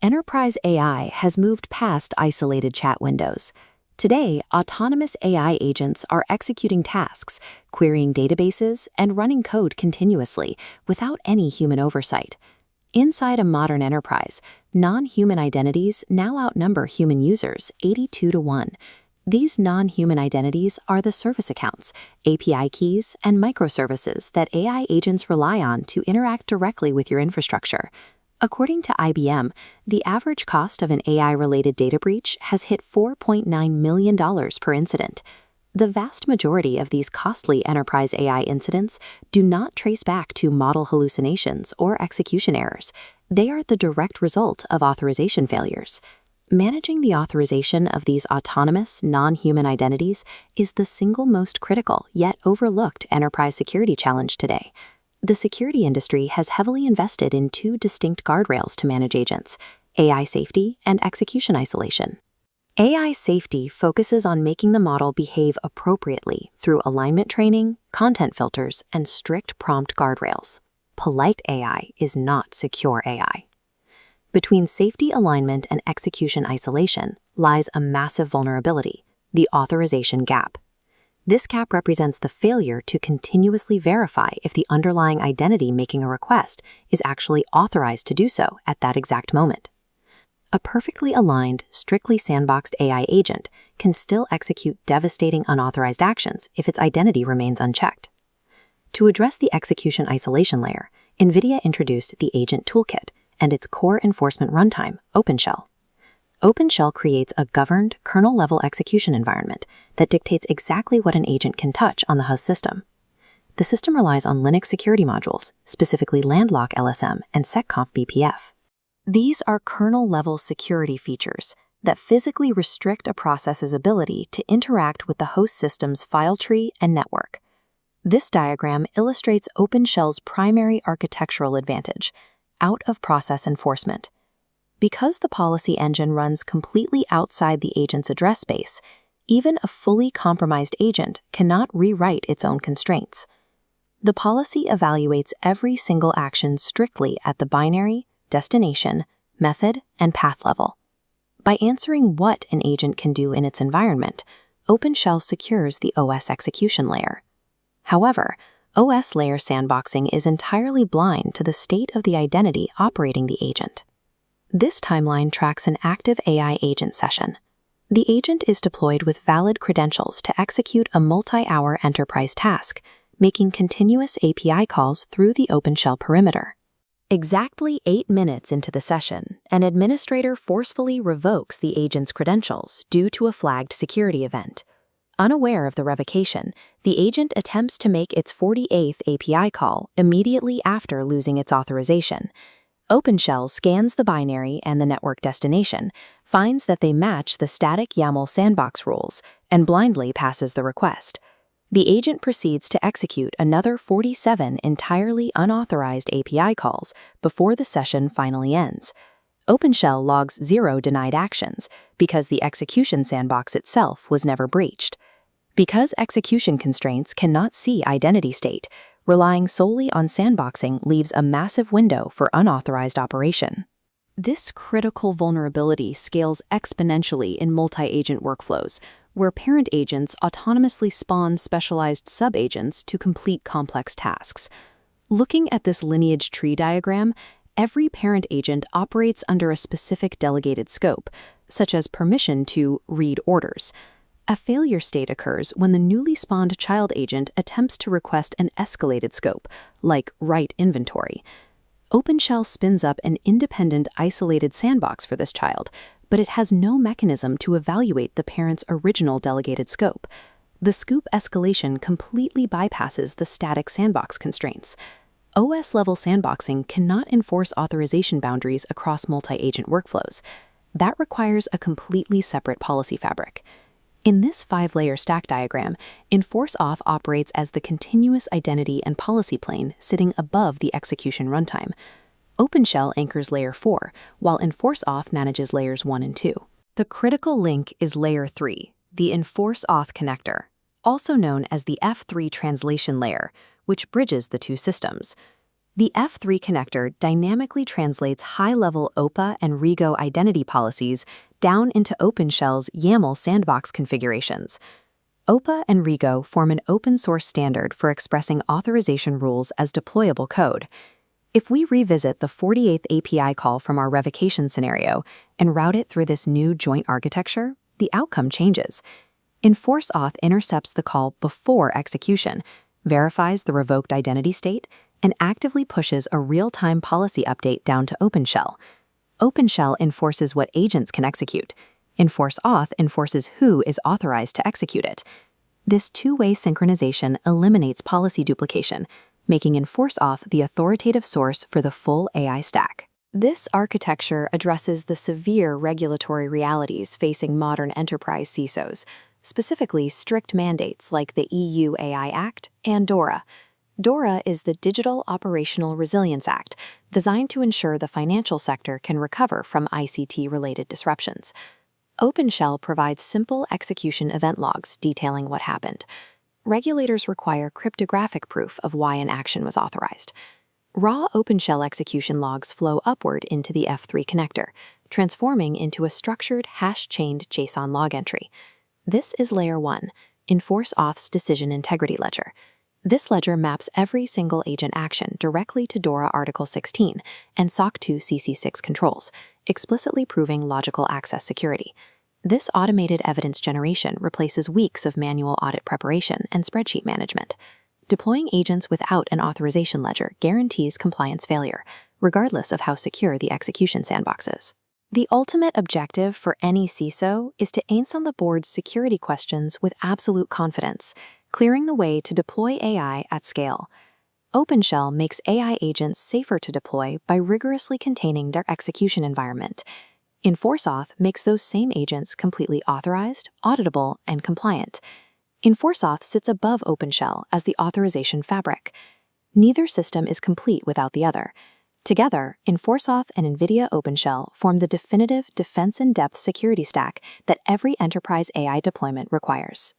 Enterprise AI has moved past isolated chat windows. Today, autonomous AI agents are executing tasks, querying databases, and running code continuously without any human oversight. Inside a modern enterprise, non-human identities now outnumber human users 82 to 1. These non-human identities are the service accounts, API keys, and microservices that AI agents rely on to interact directly with your infrastructure. According to IBM, the average cost of an AI-related data breach has hit $4.9 million per incident. The vast majority of these costly enterprise AI incidents do not trace back to model hallucinations or execution errors. They are the direct result of authorization failures. Managing the authorization of these autonomous, non-human identities is the single most critical yet overlooked enterprise security challenge today. The security industry has heavily invested in two distinct guardrails to manage agents: AI safety and execution isolation. AI safety focuses on making the model behave appropriately through alignment training, content filters, and strict prompt guardrails. Polite AI is not secure AI. Between safety alignment and execution isolation lies a massive vulnerability: the authorization gap. This gap represents the failure to continuously verify if the underlying identity making a request is actually authorized to do so at that exact moment. A perfectly aligned, strictly sandboxed AI agent can still execute devastating unauthorized actions if its identity remains unchecked. To address the execution isolation layer, NVIDIA introduced the Agent Toolkit and its core enforcement runtime, OpenShell. OpenShell creates a governed, kernel-level execution environment that dictates exactly what an agent can touch on the host system. The system relies on Linux security modules, specifically Landlock LSM and SecConf BPF. These are kernel-level security features that physically restrict a process's ability to interact with the host system's file tree and network. This diagram illustrates OpenShell's primary architectural advantage: out-of-process enforcement. Because the policy engine runs completely outside the agent's address space, even a fully compromised agent cannot rewrite its own constraints. The policy evaluates every single action strictly at the binary, destination, method, and path level. By answering what an agent can do in its environment, OpenShell secures the OS execution layer. However, OS layer sandboxing is entirely blind to the state of the identity operating the agent. This timeline tracks an active AI agent session. The agent is deployed with valid credentials to execute a multi-hour enterprise task, making continuous API calls through the OpenShell perimeter. Exactly 8 minutes into the session, an administrator forcefully revokes the agent's credentials due to a flagged security event. Unaware of the revocation, the agent attempts to make its 48th API call immediately after losing its authorization. OpenShell scans the binary and the network destination, finds that they match the static YAML sandbox rules, and blindly passes the request. The agent proceeds to execute another 47 entirely unauthorized API calls before the session finally ends. OpenShell logs 0 denied actions because the execution sandbox itself was never breached. Because execution constraints cannot see identity state, relying solely on sandboxing leaves a massive window for unauthorized operation. This critical vulnerability scales exponentially in multi-agent workflows, where parent agents autonomously spawn specialized sub-agents to complete complex tasks. Looking at this lineage tree diagram, every parent agent operates under a specific delegated scope, such as permission to read orders. A failure state occurs when the newly spawned child agent attempts to request an escalated scope, like write inventory. OpenShell spins up an independent, isolated sandbox for this child, but it has no mechanism to evaluate the parent's original delegated scope. The scoop escalation completely bypasses the static sandbox constraints. OS-level sandboxing cannot enforce authorization boundaries across multi-agent workflows. That requires a completely separate policy fabric. In this 5-layer stack diagram, EnforceAuth operates as the continuous identity and policy plane sitting above the execution runtime. OpenShell anchors layer 4, while EnforceAuth manages layers 1 and 2. The critical link is layer 3, the EnforceAuth connector, also known as the F3 translation layer, which bridges the two systems. The F3 connector dynamically translates high-level OPA and REGO identity policies down into OpenShell's YAML sandbox configurations. OPA and REGO form an open-source standard for expressing authorization rules as deployable code. If we revisit the 48th API call from our revocation scenario and route it through this new joint architecture, the outcome changes. EnforceAuth intercepts the call before execution, verifies the revoked identity state, and actively pushes a real-time policy update down to OpenShell. OpenShell enforces what agents can execute. EnforceAuth enforces who is authorized to execute it. This two-way synchronization eliminates policy duplication, making EnforceAuth the authoritative source for the full AI stack. This architecture addresses the severe regulatory realities facing modern enterprise CISOs, specifically strict mandates like the EU AI Act and DORA. DORA is the Digital Operational Resilience Act, designed to ensure the financial sector can recover from ICT-related disruptions. OpenShell provides simple execution event logs detailing what happened. Regulators require cryptographic proof of why an action was authorized. Raw OpenShell execution logs flow upward into the F3 connector, transforming into a structured hash-chained JSON log entry. This is Layer 1, EnforceAuth's decision integrity ledger. This ledger maps every single agent action directly to DORA Article 16 and SOC 2 CC6 controls, explicitly proving logical access security. This automated evidence generation replaces weeks of manual audit preparation and spreadsheet management. Deploying agents without an authorization ledger guarantees compliance failure, regardless of how secure the execution sandbox is. The ultimate objective for any CISO is to answer the board's security questions with absolute confidence, clearing the way to deploy AI at scale. OpenShell makes AI agents safer to deploy by rigorously containing their execution environment. EnforceAuth makes those same agents completely authorized, auditable, and compliant. EnforceAuth sits above OpenShell as the authorization fabric. Neither system is complete without the other. Together, EnforceAuth and NVIDIA OpenShell form the definitive defense-in-depth security stack that every enterprise AI deployment requires.